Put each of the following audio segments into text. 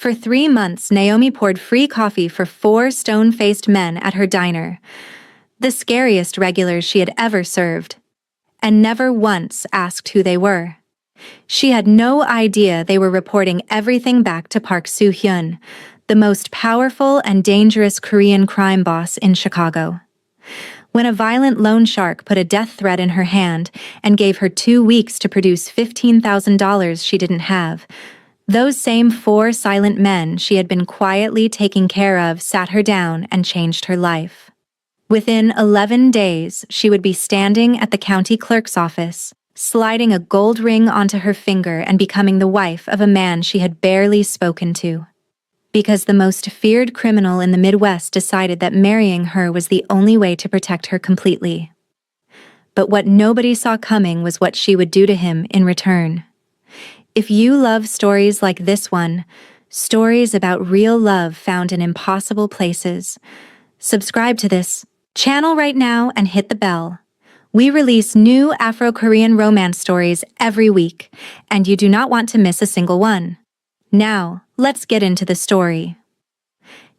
For 3 months, Naomi poured free coffee for 4 stone-faced men at her diner, the scariest regulars she had ever served, and never once asked who they were. She had no idea they were reporting everything back to Park Soo-hyun, the most powerful and dangerous Korean crime boss in Chicago. When a violent loan shark put a death threat in her hand and gave her 2 weeks to produce $15,000 she didn't have, those same 4 silent men she had been quietly taking care of sat her down and changed her life. Within 11 days, she would be standing at the county clerk's office, sliding a gold ring onto her finger and becoming the wife of a man she had barely spoken to. Because the most feared criminal in the Midwest decided that marrying her was the only way to protect her completely. But what nobody saw coming was what she would do to him in return. If you love stories like this one, stories about real love found in impossible places, subscribe to this channel right now and hit the bell. We release new Afro-Korean romance stories every week, and you do not want to miss a single one. Now, let's get into the story.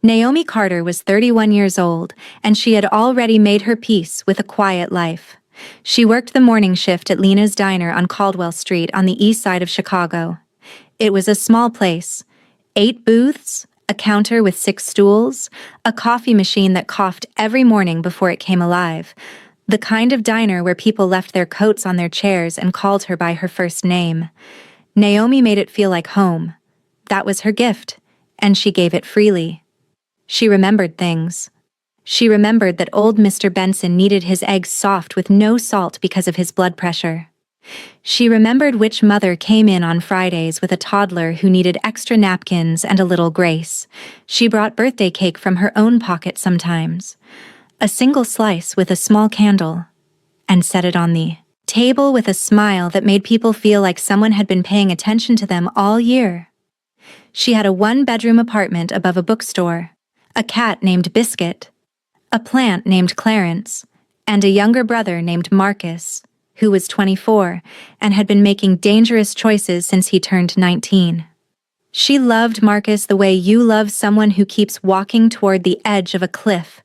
Naomi Carter was 31 years old, and she had already made her peace with a quiet life. She worked the morning shift at Lena's Diner on Caldwell Street on the east side of Chicago. It was a small place. 8 booths, a counter with 6 stools, a coffee machine that coughed every morning before it came alive. The kind of diner where people left their coats on their chairs and called her by her first name. Naomi made it feel like home. That was her gift, and she gave it freely. She remembered things. She remembered that old Mr. Benson needed his eggs soft with no salt because of his blood pressure. She remembered which mother came in on Fridays with a toddler who needed extra napkins and a little grace. She brought birthday cake from her own pocket sometimes. A single slice with a small candle, and set it on the table with a smile that made people feel like someone had been paying attention to them all year. She had a 1-bedroom apartment above a bookstore, a cat named Biscuit, a plant named Clarence, and a younger brother named Marcus, who was 24 and had been making dangerous choices since he turned 19. She loved Marcus the way you love someone who keeps walking toward the edge of a cliff,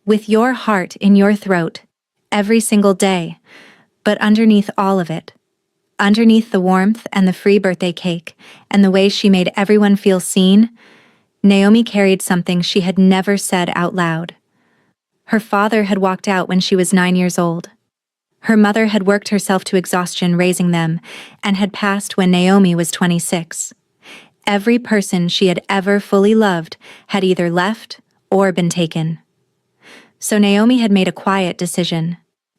with your heart in your throat, every single day, but underneath all of it, underneath the warmth and the free birthday cake and the way she made everyone feel seen, Naomi carried something she had never said out loud. Her father had walked out when she was 9 years old. Her mother had worked herself to exhaustion raising them and had passed when Naomi was 26. Every person she had ever fully loved had either left or been taken. So Naomi had made a quiet decision,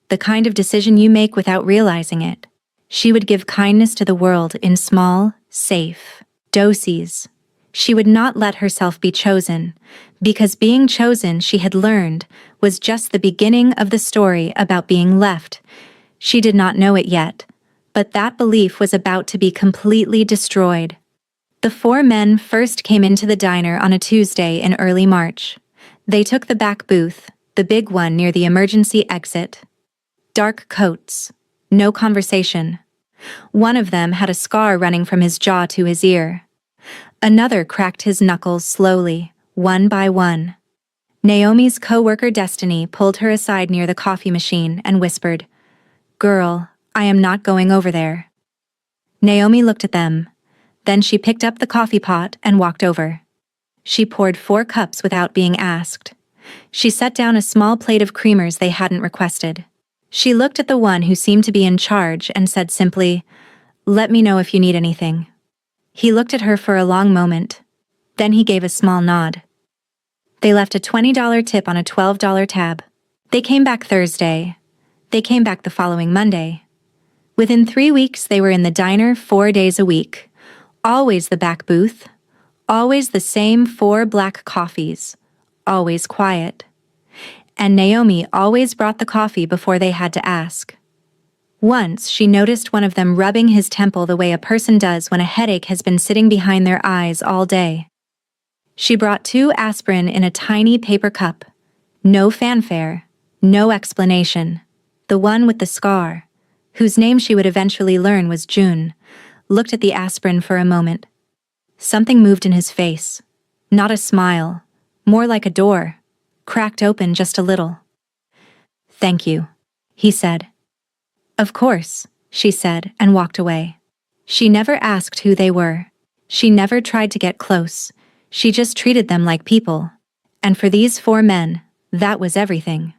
the kind of decision you make without realizing it. She would give kindness to the world in small, safe doses. She would not let herself be chosen, because being chosen, she had learned, was just the beginning of the story about being left. She did not know it yet, but that belief was about to be completely destroyed. The 4 men first came into the diner on a Tuesday in early March. They took the back booth, the big one near the emergency exit. Dark coats. No conversation. One of them had a scar running from his jaw to his ear. Another cracked his knuckles slowly, one by one. Naomi's co-worker Destiny pulled her aside near the coffee machine and whispered, "Girl, I am not going over there." Naomi looked at them. Then she picked up the coffee pot and walked over. She poured 4 cups without being asked. She set down a small plate of creamers they hadn't requested. She looked at the one who seemed to be in charge and said simply, "Let me know if you need anything." He looked at her for a long moment. Then he gave a small nod. They left a $20 tip on a $12 tab. They came back Thursday. They came back the following Monday. Within 3 weeks, they were in the diner 4 days a week. Always the back booth. Always the same 4 black coffees. Always quiet. And Naomi always brought the coffee before they had to ask. Once, she noticed one of them rubbing his temple the way a person does when a headache has been sitting behind their eyes all day. She brought 2 aspirin in a tiny paper cup. No fanfare, no explanation. The one with the scar, whose name she would eventually learn was June, looked at the aspirin for a moment. Something moved in his face. Not a smile, more like a door, cracked open just a little. "Thank you," he said. "Of course," she said and walked away. She never asked who they were. She never tried to get close. She just treated them like people. And for these 4 men, that was everything.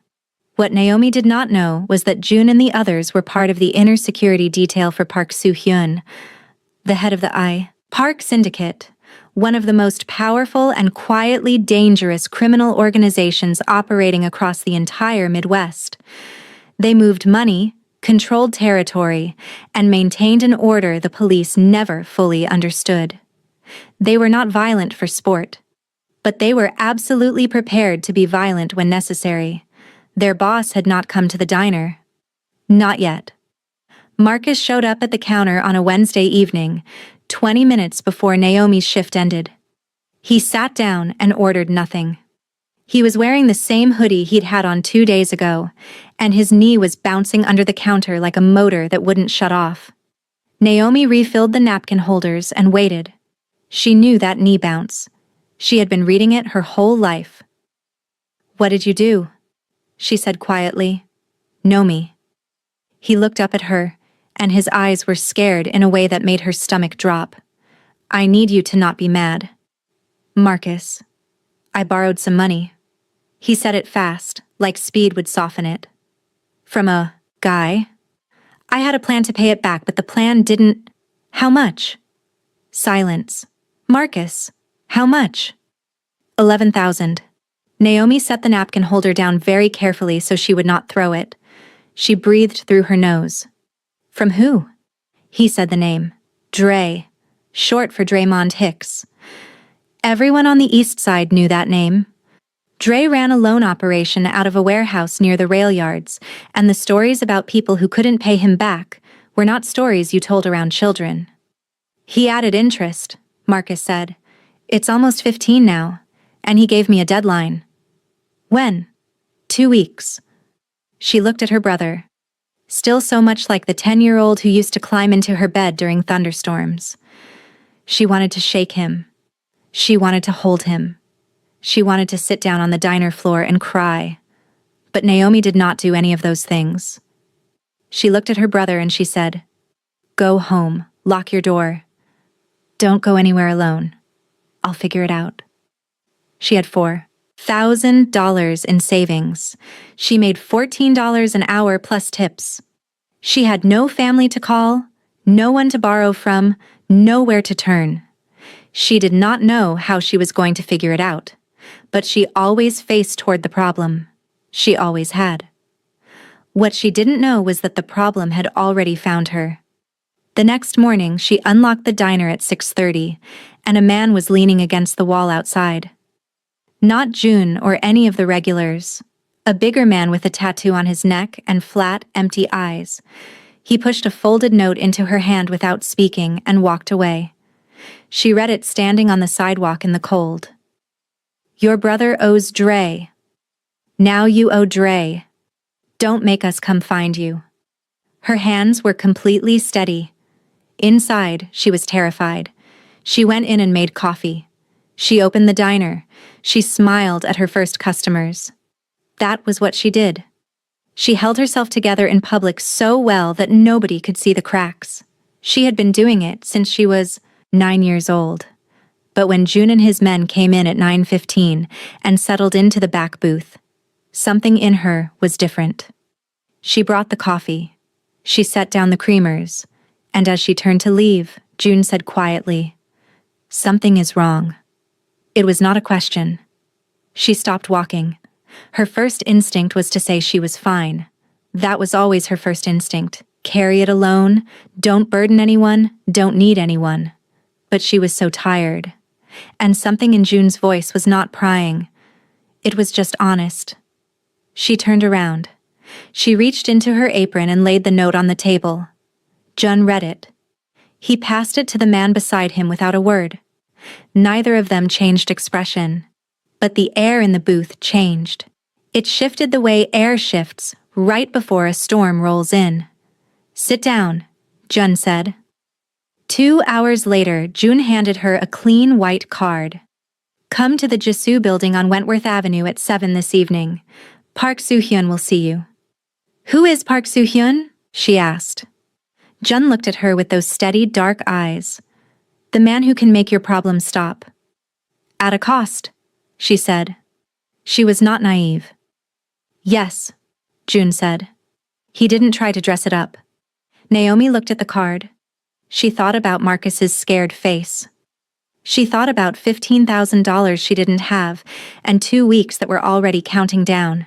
What Naomi did not know was that June and the others were part of the inner security detail for Park Soo-hyun, the head of the Park Syndicate, one of the most powerful and quietly dangerous criminal organizations operating across the entire Midwest. They moved money, controlled territory, and maintained an order the police never fully understood. They were not violent for sport, but they were absolutely prepared to be violent when necessary. Their boss had not come to the diner. Not yet. Marcus showed up at the counter on a Wednesday evening, 20 minutes before Naomi's shift ended. He sat down and ordered nothing. He was wearing the same hoodie he'd had on 2 days ago, and his knee was bouncing under the counter like a motor that wouldn't shut off. Naomi refilled the napkin holders and waited. She knew that knee bounce. She had been reading it her whole life. "What did you do?" she said quietly. "Know me." He looked up at her, and his eyes were scared in a way that made her stomach drop. "I need you to not be mad." "Marcus, I borrowed some money." He said it fast, like speed would soften it. "From a guy? I had a plan to pay it back, but the plan didn't—" "How much?" Silence. "Marcus, how much?" 11,000. Naomi set the napkin holder down very carefully so she would not throw it. She breathed through her nose. "From who?" He said the name. Dre, short for Draymond Hicks. Everyone on the east side knew that name. Dre ran a loan operation out of a warehouse near the rail yards, and the stories about people who couldn't pay him back were not stories you told around children. "He added interest," Marcus said. "It's almost 15 now, and he gave me a deadline." "When?" 2 weeks. She looked at her brother. Still so much like the 10-year-old who used to climb into her bed during thunderstorms. She wanted to shake him. She wanted to hold him. She wanted to sit down on the diner floor and cry. But Naomi did not do any of those things. She looked at her brother and she said, "Go home, lock your door. Don't go anywhere alone. I'll figure it out." She had $4,000 in savings. She made $14 an hour plus tips. She had no family to call, no one to borrow from, nowhere to turn. She did not know how she was going to figure it out, but she always faced toward the problem. She always had. What she didn't know was that the problem had already found her. The next morning, she unlocked the diner at 6:30, and a man was leaning against the wall outside. Not June or any of the regulars. A bigger man with a tattoo on his neck and flat, empty eyes. He pushed a folded note into her hand without speaking and walked away. She read it standing on the sidewalk in the cold. "Your brother owes Dre. Now you owe Dre. Don't make us come find you." Her hands were completely steady. Inside, she was terrified. She went in and made coffee. She opened the diner. She smiled at her first customers. That was what she did. She held herself together in public so well that nobody could see the cracks. She had been doing it since she was 9 years old. But when June and his men came in at 9:15 and settled into the back booth, something in her was different. She brought the coffee. She set down the creamers, and as she turned to leave, June said quietly, "Something is wrong." It was not a question. She stopped walking. Her first instinct was to say she was fine. That was always her first instinct. Carry it alone, don't burden anyone, don't need anyone. But she was so tired. And something in June's voice was not prying. It was just honest. She turned around. She reached into her apron and laid the note on the table. Jun read it. He passed it to the man beside him without a word. Neither of them changed expression. But the air in the booth changed. It shifted the way air shifts right before a storm rolls in. "Sit down," Jun said. 2 hours later, June handed her a clean white card. Come to the Jisoo building on Wentworth Avenue at 7 this evening. Park Soo-hyun will see you. Who is Park Soo-hyun? She asked. Jun looked at her with those steady, dark eyes. The man who can make your problems stop. At a cost, she said. She was not naive. Yes, June said. He didn't try to dress it up. Naomi looked at the card. She thought about Marcus's scared face. She thought about $15,000 she didn't have, and 2 weeks that were already counting down.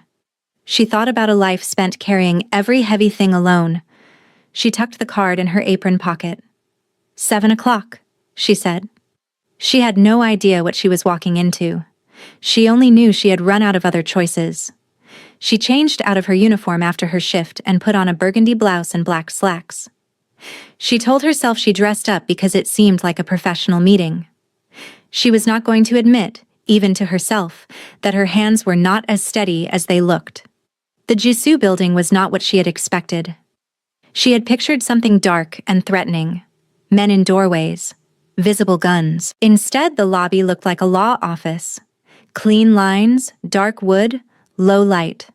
She thought about a life spent carrying every heavy thing alone. She tucked the card in her apron pocket. 7 o'clock, she said. She had no idea what she was walking into. She only knew she had run out of other choices. She changed out of her uniform after her shift and put on a burgundy blouse and black slacks. She told herself she dressed up because it seemed like a professional meeting. She was not going to admit, even to herself, that her hands were not as steady as they looked. The Jisoo building was not what she had expected. She had pictured something dark and threatening. Men in doorways. Visible guns. Instead, the lobby looked like a law office. Clean lines, dark wood, low light.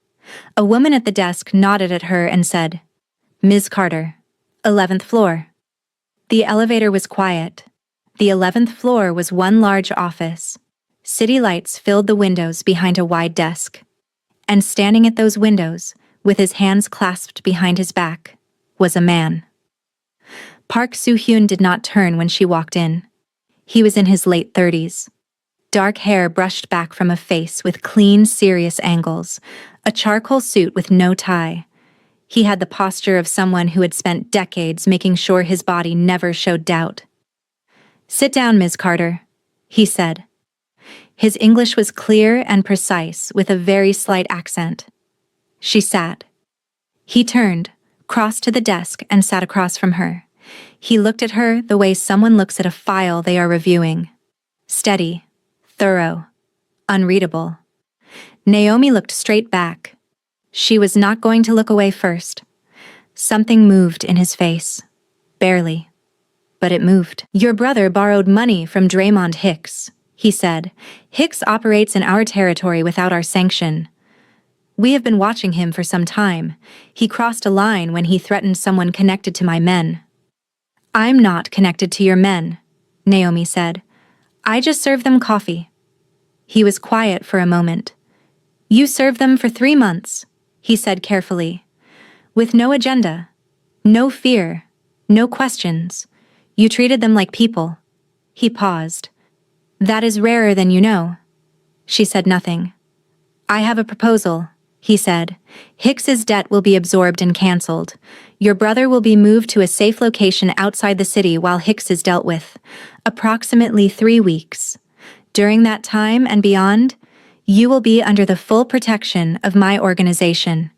A woman at the desk nodded at her and said, Ms. Carter, 11th floor. The elevator was quiet. The 11th floor was one large office. City lights filled the windows behind a wide desk. And standing at those windows, with his hands clasped behind his back, was a man. Park Soo-hyun did not turn when she walked in. He was in his late 30s. Dark hair brushed back from a face with clean, serious angles, a charcoal suit with no tie. He had the posture of someone who had spent decades making sure his body never showed doubt. Sit down, Ms. Carter, he said. His English was clear and precise, with a very slight accent. She sat. He turned, crossed to the desk, and sat across from her. He looked at her the way someone looks at a file they are reviewing. Steady, thorough, unreadable. Naomi looked straight back. She was not going to look away first. Something moved in his face. Barely. But it moved. Your brother borrowed money from Draymond Hicks, he said. Hicks operates in our territory without our sanction. We have been watching him for some time. He crossed a line when he threatened someone connected to my men. I'm not connected to your men, Naomi said. I just serve them coffee. He was quiet for a moment. You served them for 3 months, he said carefully. With no agenda, no fear, no questions. You treated them like people. He paused. That is rarer than you know. She said nothing. I have a proposal, he said. Hicks's debt will be absorbed and cancelled. Your brother will be moved to a safe location outside the city while Hicks is dealt with. Approximately 3 weeks. During that time and beyond, you will be under the full protection of my organization.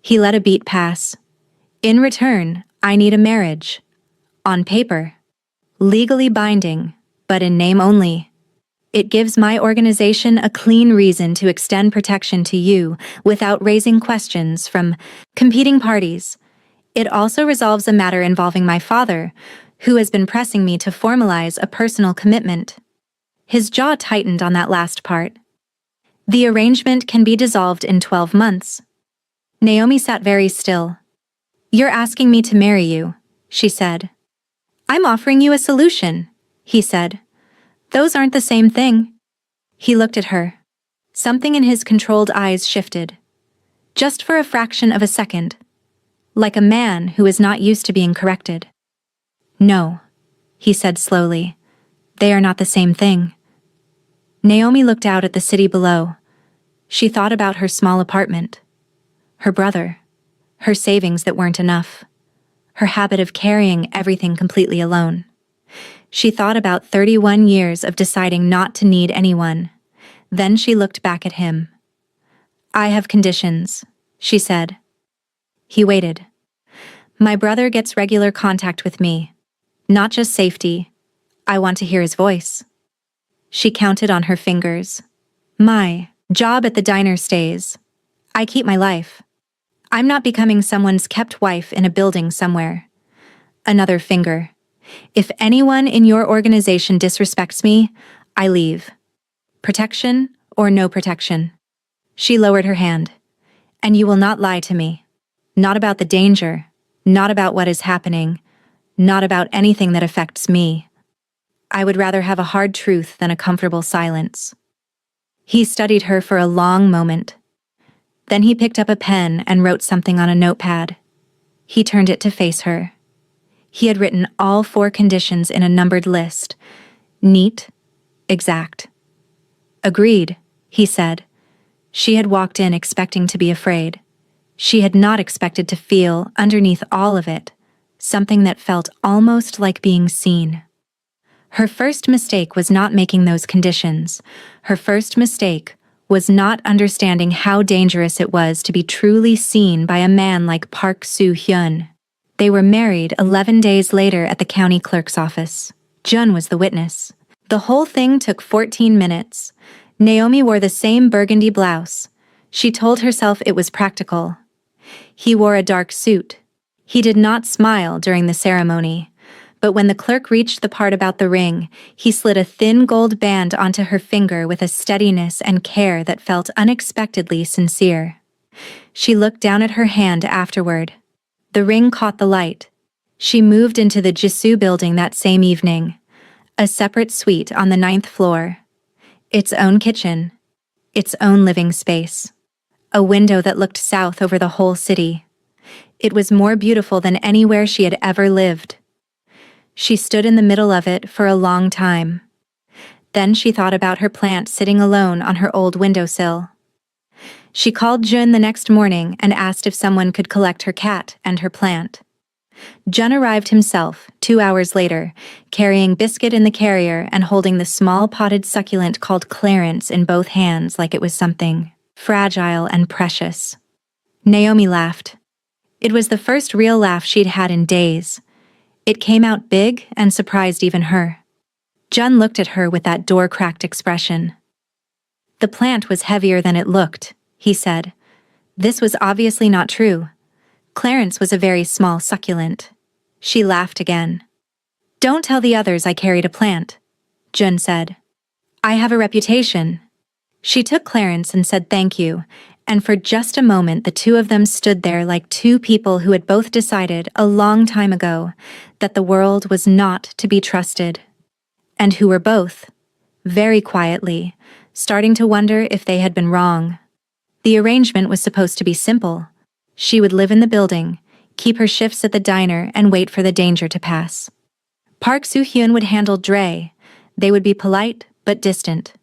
He let a beat pass. In return, I need a marriage. On paper. Legally binding, but in name only. It gives my organization a clean reason to extend protection to you without raising questions from competing parties. It also resolves a matter involving my father, who has been pressing me to formalize a personal commitment. His jaw tightened on that last part. The arrangement can be dissolved in 12 months. Naomi sat very still. You're asking me to marry you, she said. I'm offering you a solution, he said. Those aren't the same thing. He looked at her. Something in his controlled eyes shifted. Just for a fraction of a second. Like a man who is not used to being corrected. No, he said slowly. They are not the same thing. Naomi looked out at the city below. She thought about her small apartment. Her brother. Her savings that weren't enough. Her habit of carrying everything completely alone. She thought about 31 years of deciding not to need anyone. Then she looked back at him. I have conditions, she said. He waited. My brother gets regular contact with me. Not just safety. I want to hear his voice. She counted on her fingers. My job at the diner stays. I keep my life. I'm not becoming someone's kept wife in a building somewhere. Another finger. If anyone in your organization disrespects me, I leave. Protection or no protection." She lowered her hand. "And you will not lie to me. Not about the danger, not about what is happening, not about anything that affects me. I would rather have a hard truth than a comfortable silence." He studied her for a long moment. Then he picked up a pen and wrote something on a notepad. He turned it to face her. He had written all 4 conditions in a numbered list. Neat, exact. "Agreed," he said. She had walked in expecting to be afraid. She had not expected to feel, underneath all of it, something that felt almost like being seen. Her first mistake was not making those conditions. Her first mistake was not understanding how dangerous it was to be truly seen by a man like Park Soo-hyun. They were married 11 days later at the county clerk's office. Jun was the witness. The whole thing took 14 minutes. Naomi wore the same burgundy blouse. She told herself it was practical. He wore a dark suit. He did not smile during the ceremony. But when the clerk reached the part about the ring, he slid a thin gold band onto her finger with a steadiness and care that felt unexpectedly sincere. She looked down at her hand afterward. The ring caught the light. She moved into the Jisoo building that same evening, a separate suite on the 9th floor. Its own kitchen, its own living space, a window that looked south over the whole city. It was more beautiful than anywhere she had ever lived. She stood in the middle of it for a long time. Then she thought about her plant sitting alone on her old windowsill. She called Jun the next morning and asked if someone could collect her cat and her plant. Jun arrived himself 2 hours later, carrying Biscuit in the carrier and holding the small potted succulent called Clarence in both hands like it was something fragile and precious. Naomi laughed. It was the first real laugh she'd had in days. It came out big and surprised even her. Jun looked at her with that door-cracked expression. "The plant was heavier than it looked," he said. This was obviously not true. Clarence was a very small succulent. She laughed again. "Don't tell the others I carried a plant," Jun said. "I have a reputation." She took Clarence and said thank you, and for just a moment the two of them stood there like two people who had both decided a long time ago that the world was not to be trusted, and who were both, very quietly, starting to wonder if they had been wrong. The arrangement was supposed to be simple. She would live in the building, keep her shifts at the diner, and wait for the danger to pass. Park Soo-hyun would handle Dre. They would be polite but distant.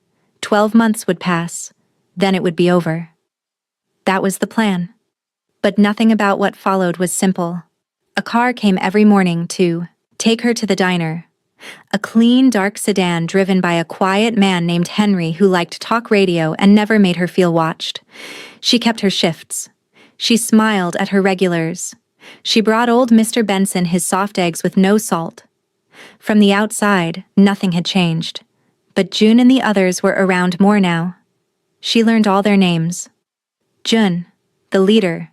12 months would pass. Then it would be over. That was the plan. But nothing about what followed was simple. A car came every morning to take her to the diner. A clean, dark sedan driven by a quiet man named Henry who liked talk radio and never made her feel watched. She kept her shifts. She smiled at her regulars. She brought old Mr. Benson his soft eggs with no salt. From the outside, nothing had changed. But Jun and the others were around more now. She learned all their names. Jun, the leader,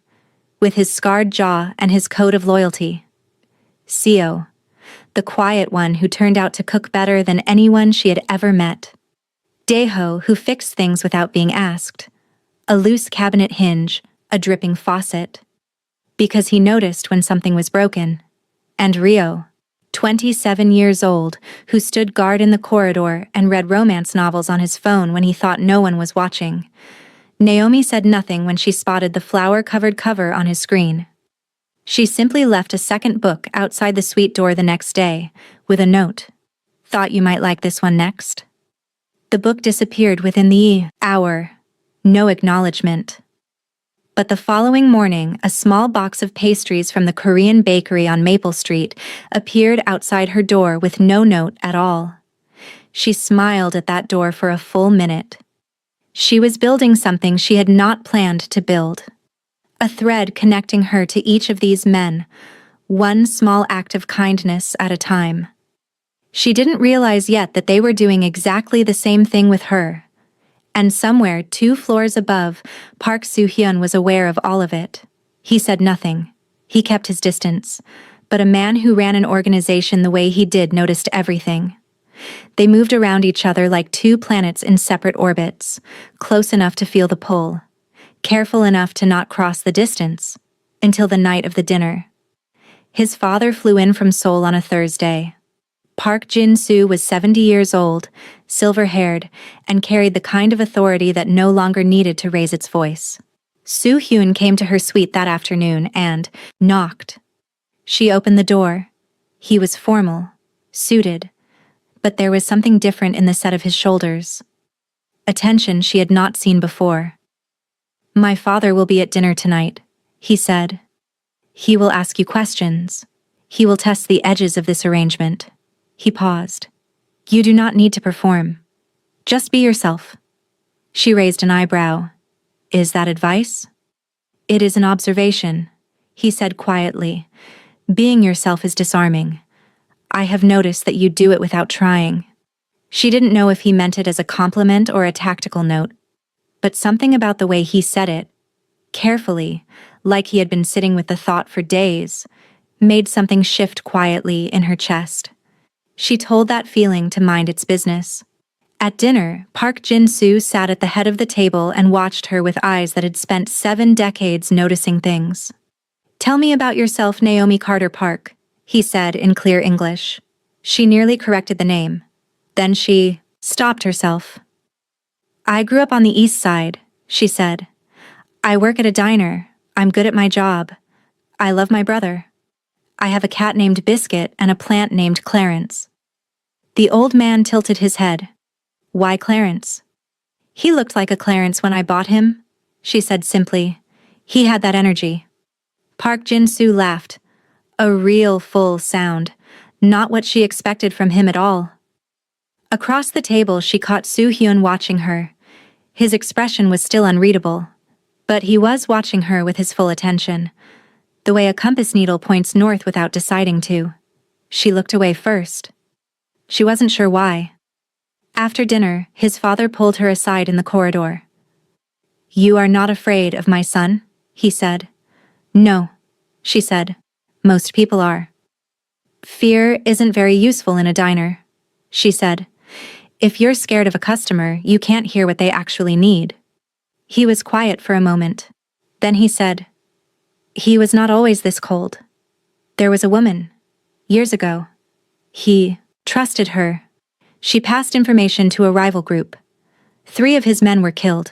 with his scarred jaw and his code of loyalty. Seo, the quiet one who turned out to cook better than anyone she had ever met. Daeho, who fixed things without being asked. A loose cabinet hinge, a dripping faucet. Because he noticed when something was broken. And Rio, 27 years old, who stood guard in the corridor and read romance novels on his phone when he thought no one was watching. Naomi said nothing when she spotted the flower-covered cover on his screen. She simply left a second book outside the suite door the next day, with a note. "Thought you might like this one next?" The book disappeared within the hour. No acknowledgement. But the following morning, a small box of pastries from the Korean bakery on Maple Street appeared outside her door with no note at all. She smiled at that door for a full minute. She was building something she had not planned to build. A thread connecting her to each of these men, one small act of kindness at a time. She didn't realize yet that they were doing exactly the same thing with her. And somewhere 2 floors above, Park Soo-hyun was aware of all of it. He said nothing. He kept his distance. but a man who ran an organization the way he did noticed everything. They moved around each other like two planets in separate orbits, close enough to feel the pull, careful enough to not cross the distance, until the night of the dinner. His father flew in from Seoul on a Thursday. Park Jin-soo was 70 years old, silver-haired, and carried the kind of authority that no longer needed to raise its voice. Soo-hyun came to her suite that afternoon and knocked. She opened the door. He was formal, suited, but there was something different in the set of his shoulders. A tension she had not seen before. "My father will be at dinner tonight," he said. "He will ask you questions. He will test the edges of this arrangement." He paused. "You do not need to perform. Just be yourself." She raised an eyebrow. "Is that advice?" "It is an observation," he said quietly. "Being yourself is disarming. I have noticed that you do it without trying." She didn't know if he meant it as a compliment or a tactical note, but something about the way he said it, carefully, like he had been sitting with the thought for days, made something shift quietly in her chest. She told that feeling to mind its business. At dinner, Park Jin-soo sat at the head of the table and watched her with eyes that had spent 7 decades noticing things. "Tell me about yourself, Naomi Carter Park," he said in clear English. She nearly corrected the name. Then she stopped herself. "I grew up on the East Side," she said. "I work at a diner. I'm good at my job. I love my brother. I have a cat named Biscuit and a plant named Clarence." The old man tilted his head. "Why Clarence?" "He looked like a Clarence when I bought him," she said simply. "He had that energy." Park Jin-soo laughed. A real full sound, not what she expected from him at all. Across the table she caught Soo-hyun watching her. His expression was still unreadable, but he was watching her with his full attention, the way a compass needle points north without deciding to. She looked away first. She wasn't sure why. After dinner, his father pulled her aside in the corridor. "You are not afraid of my son?" he said. "No," she said. "Most people are." "Fear isn't very useful in a diner," she said. "If you're scared of a customer, you can't hear what they actually need." He was quiet for a moment. Then he said, "He was not always this cold. There was a woman, years ago. He trusted her. She passed information to a rival group. 3 of his men were killed."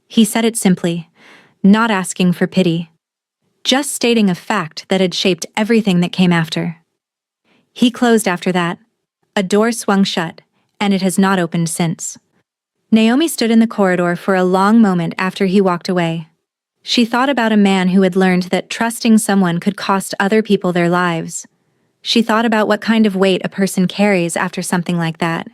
He said it simply, not asking for pity, just stating a fact that had shaped everything that came after. He closed after that. A door swung shut, and it has not opened since. Naomi stood in the corridor for a long moment after he walked away. She thought about a man who had learned that trusting someone could cost other people their lives. She thought about what kind of weight a person carries after something like that.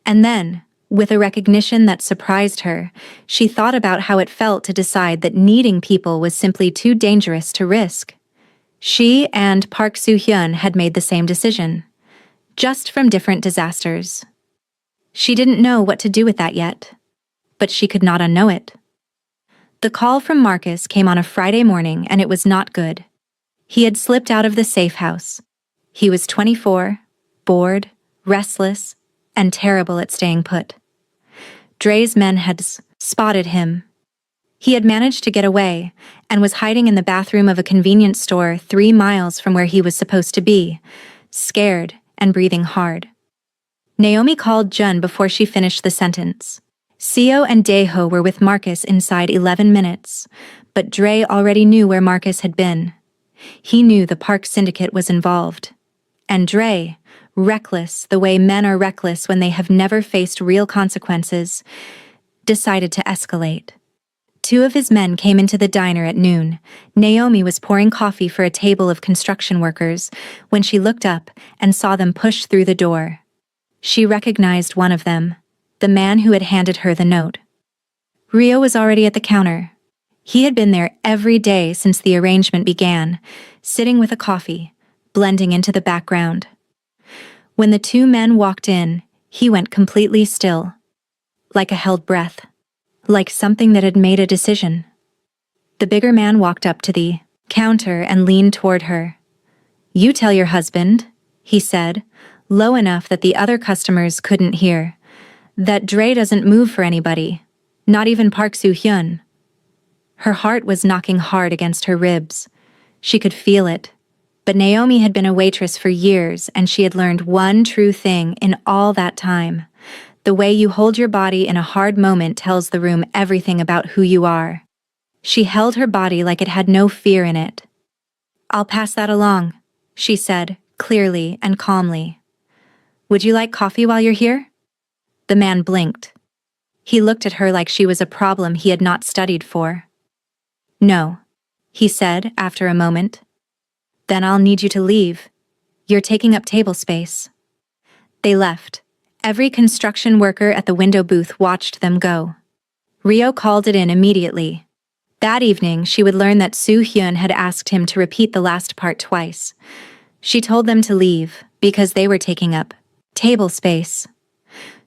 And then, with a recognition that surprised her, she thought about how it felt to decide that needing people was simply too dangerous to risk. She and Park Soo-hyun had made the same decision, just from different disasters. She didn't know what to do with that yet, but she could not unknow it. The call from Marcus came on a Friday morning, and it was not good. He had slipped out of the safe house. He was 24, bored, restless, and terrible at staying put. Dre's men had spotted him. He had managed to get away and was hiding in the bathroom of a convenience store 3 miles from where he was supposed to be, scared and breathing hard. Naomi called Jun before she finished the sentence. Seo and Daeho were with Marcus inside 11 minutes, but Dre already knew where Marcus had been. He knew the Park Syndicate was involved. And Dre, reckless the way men are reckless when they have never faced real consequences, decided to escalate. 2 of his men came into the diner at noon. Naomi was pouring coffee for a table of construction workers when she looked up and saw them push through the door. She recognized one of them, the man who had handed her the note. Rio was already at the counter. He had been there every day since the arrangement began, sitting with a coffee, blending into the background. When the 2 men walked in, he went completely still, like a held breath, like something that had made a decision. The bigger man walked up to the counter and leaned toward her. "You tell your husband," he said, low enough that the other customers couldn't hear, "that Dre doesn't move for anybody, not even Park Soo-hyun." Her heart was knocking hard against her ribs. She could feel it. But Naomi had been a waitress for years, and she had learned one true thing in all that time. The way you hold your body in a hard moment tells the room everything about who you are. She held her body like it had no fear in it. "I'll pass that along," she said, clearly and calmly. "Would you like coffee while you're here?" The man blinked. He looked at her like she was a problem he had not studied for. "No," he said after a moment. "Then I'll need you to leave. You're taking up table space." They left. Every construction worker at the window booth watched them go. Rio called it in immediately. That evening, she would learn that Soo-hyun had asked him to repeat the last part twice. She told them to leave, because they were taking up table space.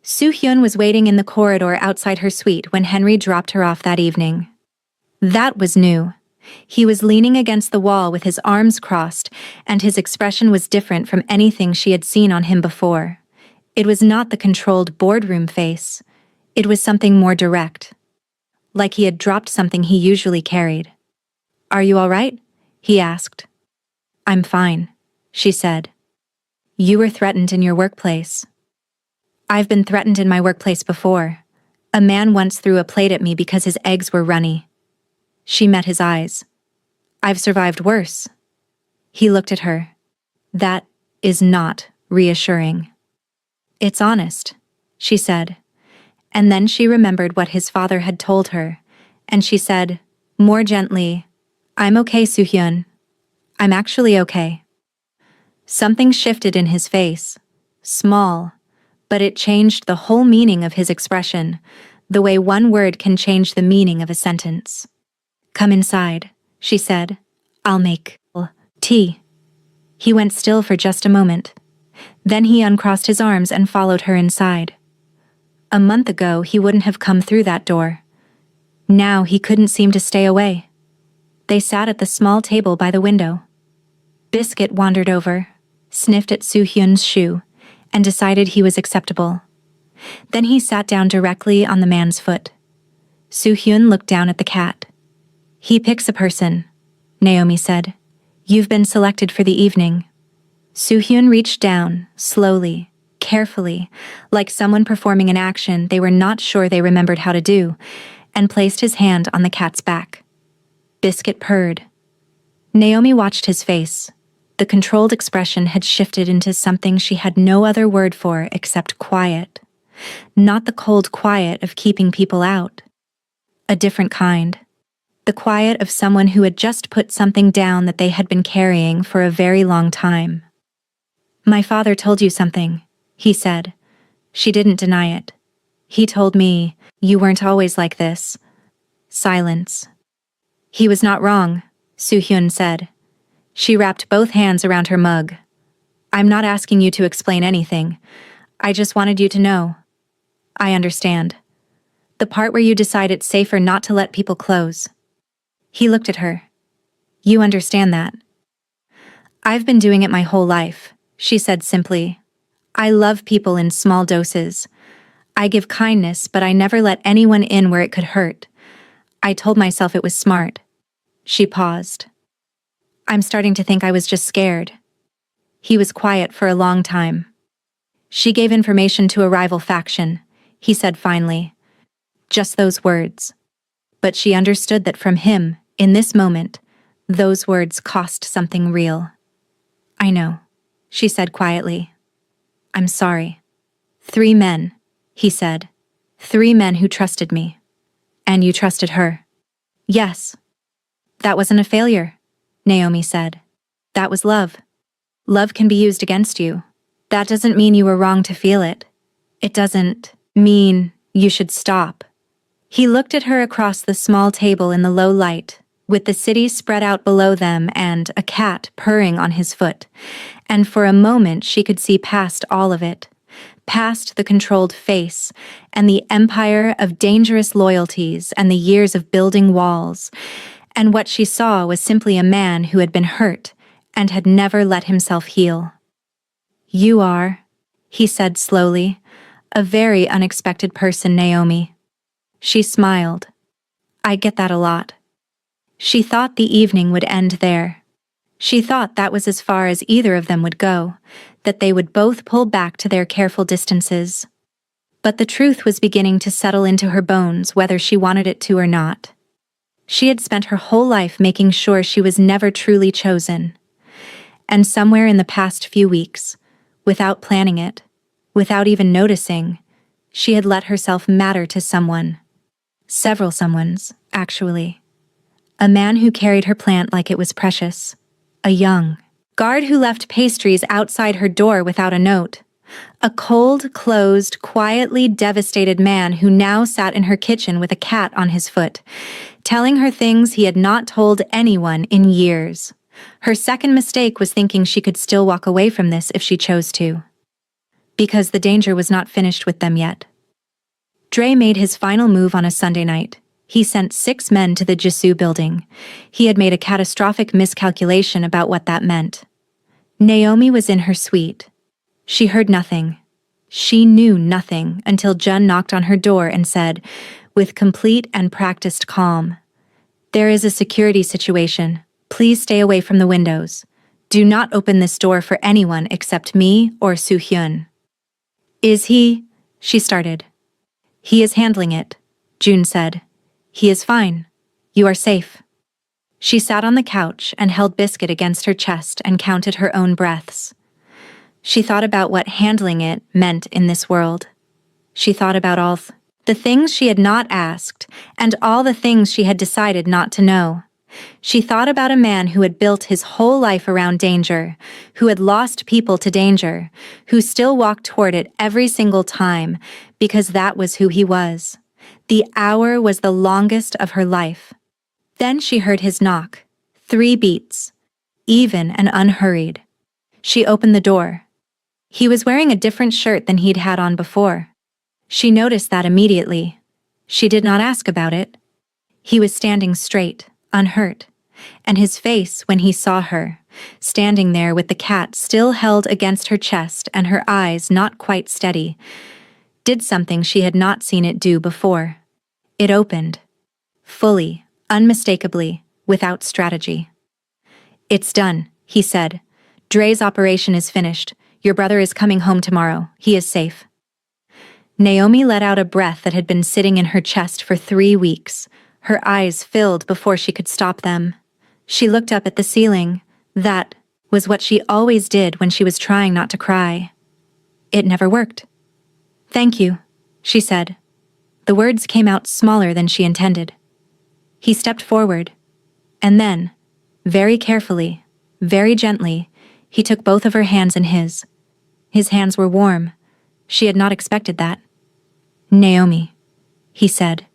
Soo-hyun was waiting in the corridor outside her suite when Henry dropped her off that evening. That was new. He was leaning against the wall with his arms crossed, and his expression was different from anything she had seen on him before. It was not the controlled boardroom face. It was something more direct. Like he had dropped something he usually carried. "Are you all right?" he asked. "I'm fine," she said. "You were threatened in your workplace." "I've been threatened in my workplace before. A man once threw a plate at me because his eggs were runny." She met his eyes. "I've survived worse." He looked at her. "That is not reassuring." "It's honest," she said. And then she remembered what his father had told her, and she said, more gently, "I'm okay, Soo-hyun. I'm actually okay." Something shifted in his face. Small, but it changed the whole meaning of his expression, the way one word can change the meaning of a sentence. "Come inside," she said. "I'll make tea." He went still for just a moment. Then he uncrossed his arms and followed her inside. A month ago, he wouldn't have come through that door. Now he couldn't seem to stay away. They sat at the small table by the window. Biscuit wandered over, sniffed at Soo-hyun's shoe, and decided he was acceptable. Then he sat down directly on the man's foot. Soo-hyun looked down at the cat. "He picks a person," Naomi said. "You've been selected for the evening." Soo-hyun reached down, slowly, carefully, like someone performing an action they were not sure they remembered how to do, and placed his hand on the cat's back. Biscuit purred. Naomi watched his face. The controlled expression had shifted into something she had no other word for except quiet. Not the cold quiet of keeping people out. A different kind. The quiet of someone who had just put something down that they had been carrying for a very long time. "My father told you something," he said. She didn't deny it. "He told me, you weren't always like this." Silence. "He was not wrong," Soo-hyun said. She wrapped both hands around her mug. "I'm not asking you to explain anything. I just wanted you to know. I understand. The part where you decide it's safer not to let people close." He looked at her. "You understand that." "I've been doing it my whole life," she said simply. "I love people in small doses. I give kindness, but I never let anyone in where it could hurt. I told myself it was smart." She paused. "I'm starting to think I was just scared." He was quiet for a long time. "She gave information to a rival faction," he said finally. Just those words. But she understood that from him, in this moment, those words cost something real. "I know," she said quietly. "I'm sorry." 3 men, he said. 3 men who trusted me. And you trusted her. "Yes." "That wasn't a failure," Naomi said. "That was love. Love can be used against you. That doesn't mean you were wrong to feel it. It doesn't mean you should stop." He looked at her across the small table in the low light, with the city spread out below them and a cat purring on his foot, and for a moment she could see past all of it, past the controlled face and the empire of dangerous loyalties and the years of building walls, and what she saw was simply a man who had been hurt and had never let himself heal. "You are," he said slowly, "a very unexpected person, Naomi." She smiled. "I get that a lot." She thought the evening would end there. She thought that was as far as either of them would go, that they would both pull back to their careful distances. But the truth was beginning to settle into her bones whether she wanted it to or not. She had spent her whole life making sure she was never truly chosen. And somewhere in the past few weeks, without planning it, without even noticing, she had let herself matter to someone. Several someones, actually. A man who carried her plant like it was precious. A young guard who left pastries outside her door without a note. A cold, closed, quietly devastated man who now sat in her kitchen with a cat on his foot, telling her things he had not told anyone in years. Her second mistake was thinking she could still walk away from this if she chose to. Because the danger was not finished with them yet. Dre made his final move on a Sunday night. He sent 6 men to the Jisoo building. He had made a catastrophic miscalculation about what that meant. Naomi was in her suite. She heard nothing. She knew nothing until Jun knocked on her door and said, with complete and practiced calm, "There is a security situation. Please stay away from the windows. Do not open this door for anyone except me or Soo-hyun." "Is he?" she started. "He is handling it," Jun said. "He is fine. You are safe." She sat on the couch and held Biscuit against her chest and counted her own breaths. She thought about what handling it meant in this world. She thought about all the things she had not asked and all the things she had decided not to know. She thought about a man who had built his whole life around danger, who had lost people to danger, who still walked toward it every single time because that was who he was. The hour was the longest of her life. Then she heard his knock. 3 beats. Even and unhurried. She opened the door. He was wearing a different shirt than he'd had on before. She noticed that immediately. She did not ask about it. He was standing straight, unhurt, and his face when he saw her, standing there with the cat still held against her chest and her eyes not quite steady, did something she had not seen it do before. It opened. Fully, unmistakably, without strategy. "It's done," he said. "Dre's operation is finished. Your brother is coming home tomorrow. He is safe." Naomi let out a breath that had been sitting in her chest for 3 weeks. Her eyes filled before she could stop them. She looked up at the ceiling. That was what she always did when she was trying not to cry. It never worked. "Thank you," she said. The words came out smaller than she intended. He stepped forward. And then, very carefully, very gently, he took both of her hands in his. His hands were warm. She had not expected that. "Naomi," he said.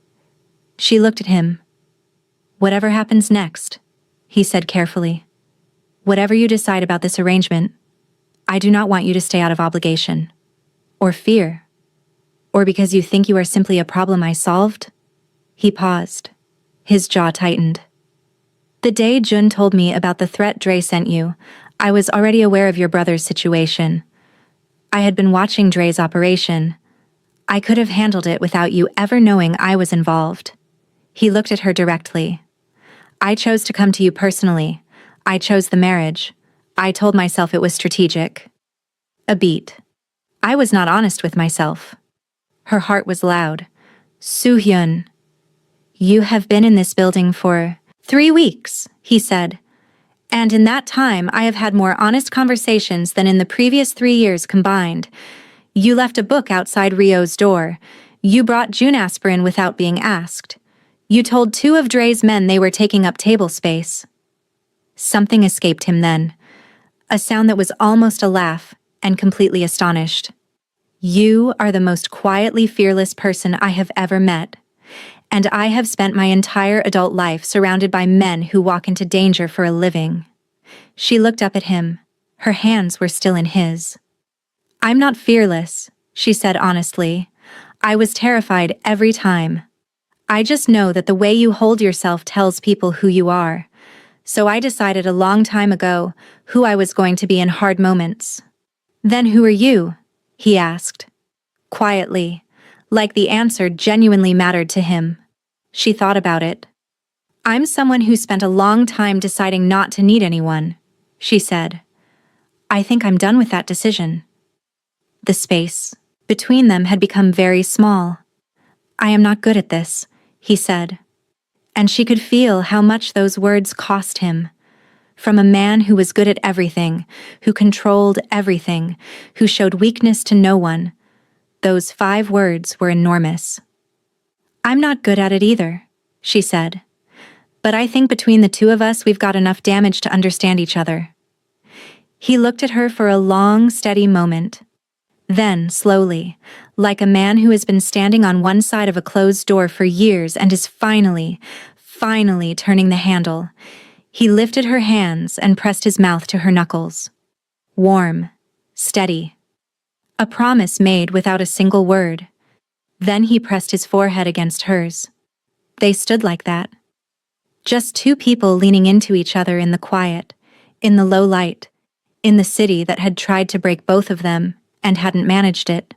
She looked at him. "Whatever happens next," he said carefully. "Whatever you decide about this arrangement, I do not want you to stay out of obligation. Or fear. Or because you think you are simply a problem I solved." He paused. His jaw tightened. "The day Jun told me about the threat Dre sent you, I was already aware of your brother's situation. I had been watching Dre's operation. I could have handled it without you ever knowing I was involved." He looked at her directly. "I chose to come to you personally. I chose the marriage. I told myself it was strategic." A beat. "I was not honest with myself." Her heart was loud. "Soo-hyun, you have been in this building for 3 weeks, he said. "And in that time I have had more honest conversations than in the previous 3 years combined. You left a book outside Rio's door. You brought June aspirin without being asked. You told 2 of Dre's men they were taking up table space." Something escaped him then. A sound that was almost a laugh, and completely astonished. "You are the most quietly fearless person I have ever met. And I have spent my entire adult life surrounded by men who walk into danger for a living." She looked up at him. Her hands were still in his. "I'm not fearless," she said honestly. "I was terrified every time. I just know that the way you hold yourself tells people who you are. So I decided a long time ago who I was going to be in hard moments. Then who are you? He asked. Quietly, like the answer genuinely mattered to him. She thought about it. I'm someone who spent a long time deciding not to need anyone, she said. I think I'm done with that decision. The space between them had become very small. I am not good at this, he said. And she could feel how much those words cost him. From a man who was good at everything, who controlled everything, who showed weakness to no one, those 5 words were enormous. I'm not good at it either, she said. But I think between the two of us we've got enough damage to understand each other. He looked at her for a long, steady moment. Then, slowly, like a man who has been standing on one side of a closed door for years and is finally turning the handle, he lifted her hands and pressed his mouth to her knuckles. Warm, steady. A promise made without a single word. Then he pressed his forehead against hers. They stood like that. Just 2 people leaning into each other in the quiet, in the low light, in the city that had tried to break both of them and hadn't managed it.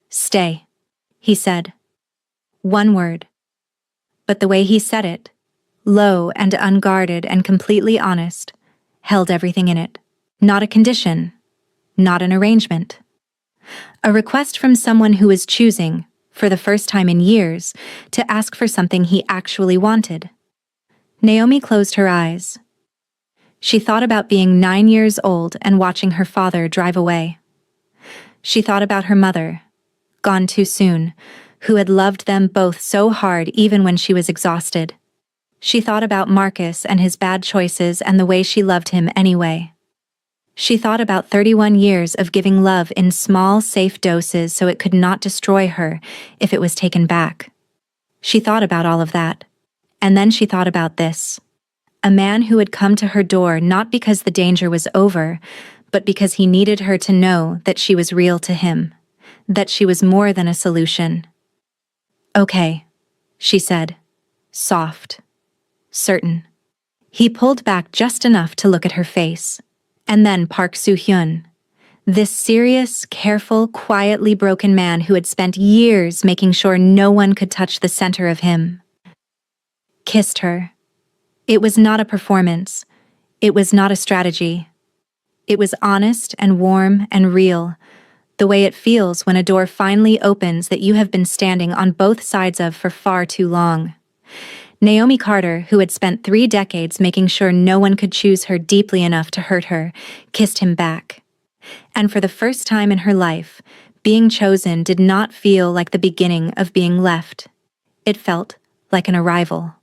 Stay, he said. 1 word. But the way he said it, low and unguarded and completely honest, held everything in it. Not a condition, not an arrangement. A request from someone who was choosing, for the first time in years, to ask for something he actually wanted. Naomi closed her eyes. She thought about being 9 years old and watching her father drive away. She thought about her mother, gone too soon, who had loved them both so hard even when she was exhausted. She thought about Marcus and his bad choices and the way she loved him anyway. She thought about 31 years of giving love in small, safe doses so it could not destroy her if it was taken back. She thought about all of that. And then she thought about this. A man who had come to her door not because the danger was over, but because he needed her to know that she was real to him, that she was more than a solution. Okay, she said, soft, certain. He pulled back just enough to look at her face. And then Park Soo-hyun, this serious, careful, quietly broken man who had spent years making sure no one could touch the center of him, kissed her. It was not a performance. It was not a strategy. It was honest and warm and real, the way it feels when a door finally opens that you have been standing on both sides of for far too long. Naomi Carter, who had spent 3 decades making sure no one could choose her deeply enough to hurt her, kissed him back. And for the first time in her life, being chosen did not feel like the beginning of being left. It felt like an arrival.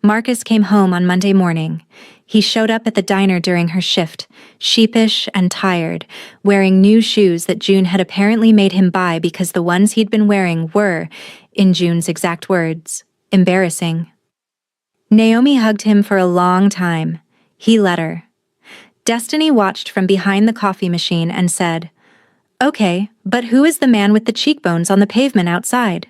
Marcus came home on Monday morning. He showed up at the diner during her shift, sheepish and tired, wearing new shoes that June had apparently made him buy because the ones he'd been wearing were, in June's exact words, embarrassing. Naomi hugged him for a long time. He let her. Destiny watched from behind the coffee machine and said, "Okay, but who is the man with the cheekbones on the pavement outside?"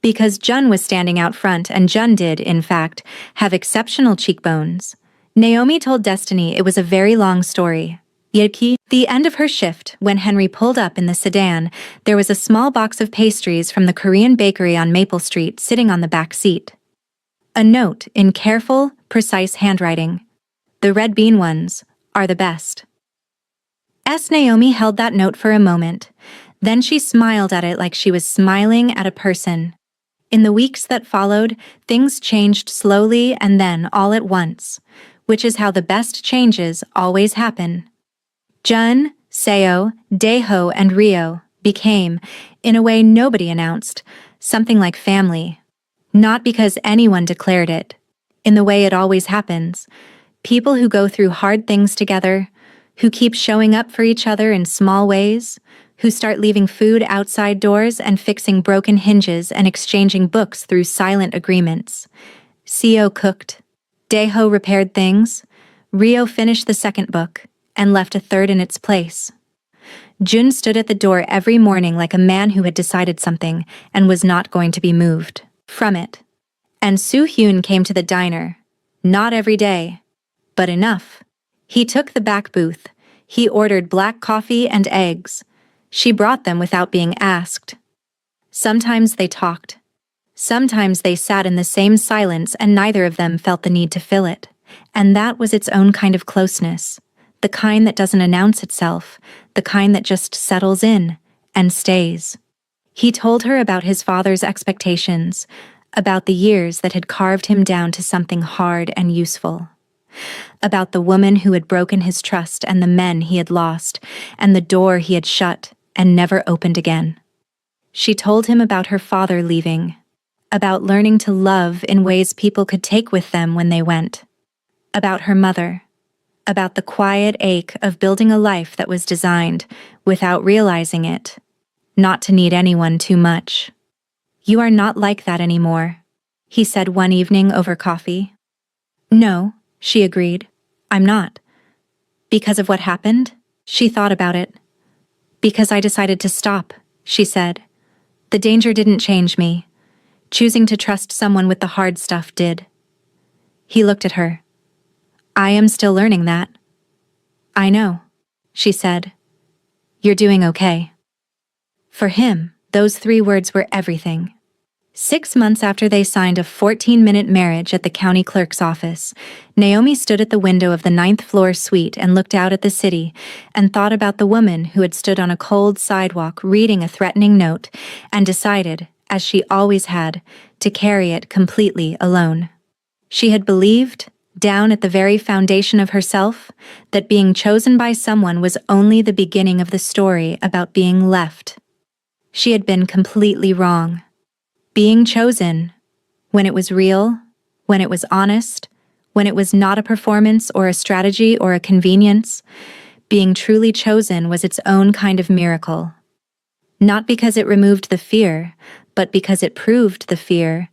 Because Jun was standing out front and Jun did, in fact, have exceptional cheekbones. Naomi told Destiny it was a very long story. The end of her shift, when Henry pulled up in the sedan, there was a small box of pastries from the Korean bakery on Maple Street sitting on the back seat. A note in careful, precise handwriting. The red bean ones are the best. Naomi held that note for a moment. Then she smiled at it like she was smiling at a person. In the weeks that followed, things changed slowly and then all at once, which is how the best changes always happen. Jun, Seo, Daeho, and Rio became, in a way nobody announced, something like family. Not because anyone declared it. In the way it always happens. People who go through hard things together, who keep showing up for each other in small ways, who start leaving food outside doors and fixing broken hinges and exchanging books through silent agreements. Seo cooked. Daeho repaired things. Rio finished the second book and left a third in its place. Jun stood at the door every morning like a man who had decided something and was not going to be moved from it. And Soo-hyun came to the diner, Not every day, but enough. He took the back booth. He ordered black coffee and eggs. She brought them without being asked. Sometimes they talked. Sometimes they sat in the same silence and neither of them felt the need to fill it. And that was its own kind of closeness. The kind that doesn't announce itself. The kind that just settles in and stays. He told her about his father's expectations, about the years that had carved him down to something hard and useful. About the woman who had broken his trust and the men he had lost, and the door he had shut and never opened again. She told him about her father leaving, about learning to love in ways people could take with them when they went, about her mother, about the quiet ache of building a life that was designed, without realizing it, not to need anyone too much. "You are not like that anymore," he said one evening over coffee. "No," she agreed, "I'm not." "Because of what happened?" She thought about it. "Because I decided to stop," she said. "The danger didn't change me. Choosing to trust someone with the hard stuff did." He looked at her. "I am still learning that." "I know," she said. "You're doing okay." For him, those 3 words were everything. 6 months after they signed a 14-minute marriage at the county clerk's office, Naomi stood at the window of the 9th-floor suite and looked out at the city and thought about the woman who had stood on a cold sidewalk reading a threatening note and decided, as she always had, to carry it completely alone. She had believed, down at the very foundation of herself, that being chosen by someone was only the beginning of the story about being left. She had been completely wrong. Being chosen, when it was real, when it was honest, when it was not a performance or a strategy or a convenience, being truly chosen was its own kind of miracle. Not because it removed the fear, but because it proved the fear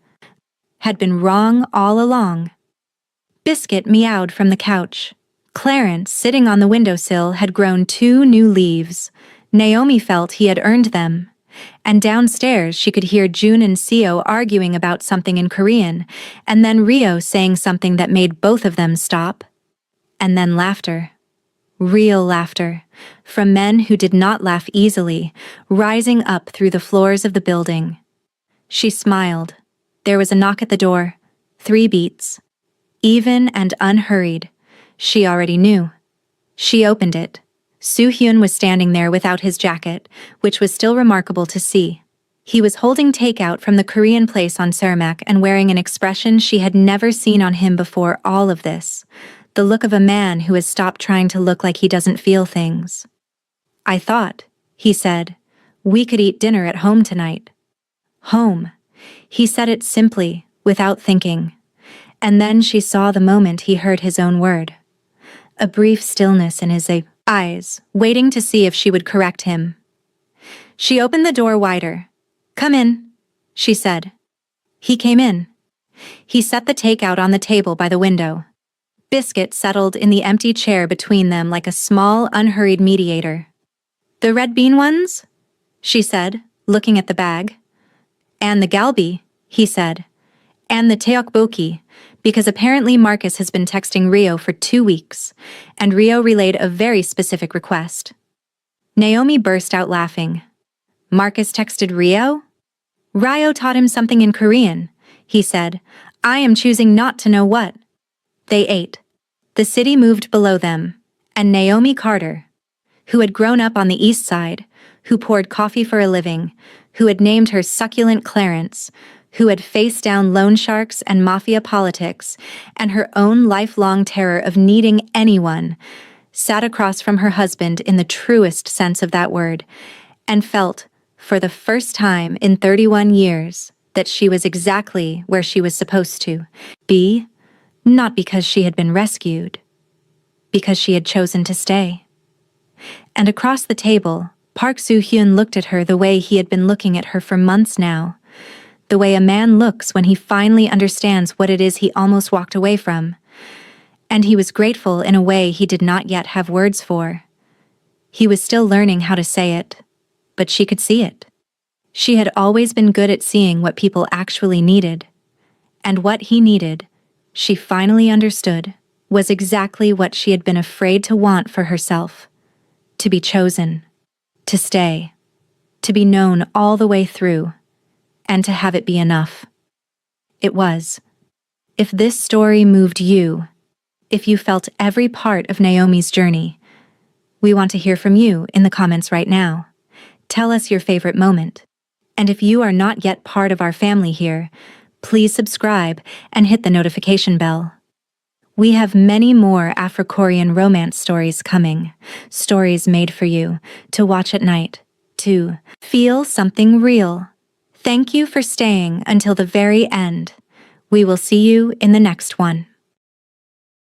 had been wrong all along. Biscuit meowed from the couch. Clarence, sitting on the windowsill, had grown 2 new leaves. Naomi felt he had earned them. And downstairs she could hear June and Seo arguing about something in Korean, and then Rio saying something that made both of them stop. And then laughter. Real laughter, from men who did not laugh easily, rising up through the floors of the building. She smiled. There was a knock at the door. 3 beats. Even and unhurried. She already knew. She opened it. Soo-hyun was standing there without his jacket, which was still remarkable to see. He was holding takeout from the Korean place on Cermak and wearing an expression she had never seen on him before all of this. The look of a man who has stopped trying to look like he doesn't feel things. "I thought," he said, "we could eat dinner at home tonight." Home. He said it simply, without thinking. And then she saw the moment he heard his own word. A brief stillness in his eyes, waiting to see if she would correct him. She opened the door wider. "Come in," she said. He came in. He set the takeout on the table by the window. Biscuit settled in the empty chair between them like a small, unhurried mediator. "The red bean ones?" she said, looking at the bag. "And the galbi," he said. "And the tteokbokki, because apparently Marcus has been texting Rio for 2 weeks, and Rio relayed a very specific request." Naomi burst out laughing. "Marcus texted Rio?" "Rio taught him something in Korean," he said. "I am choosing not to know what." They ate. The city moved below them, and Naomi Carter, who had grown up on the east side, who poured coffee for a living, who had named her succulent Clarence, who had faced down loan sharks and mafia politics, and her own lifelong terror of needing anyone, sat across from her husband in the truest sense of that word, and felt, for the first time in 31 years, that she was exactly where she was supposed to be, not because she had been rescued, because she had chosen to stay. And across the table, Park Soo-hyun looked at her the way he had been looking at her for months now, the way a man looks when he finally understands what it is he almost walked away from. And he was grateful in a way he did not yet have words for. He was still learning how to say it, but she could see it. She had always been good at seeing what people actually needed. And what he needed she finally understood was exactly what she had been afraid to want for herself: to be chosen, to stay, to be known all the way through, and to have it be enough. It was. If this story moved you, if you felt every part of Naomi's journey, we want to hear from you in the comments right now. Tell us your favorite moment. And if you are not yet part of our family here, please subscribe and hit the notification bell. We have many more Afro-Korean romance stories coming, stories made for you, to watch at night, to feel something real. Thank you for staying until the very end. We will see you in the next one.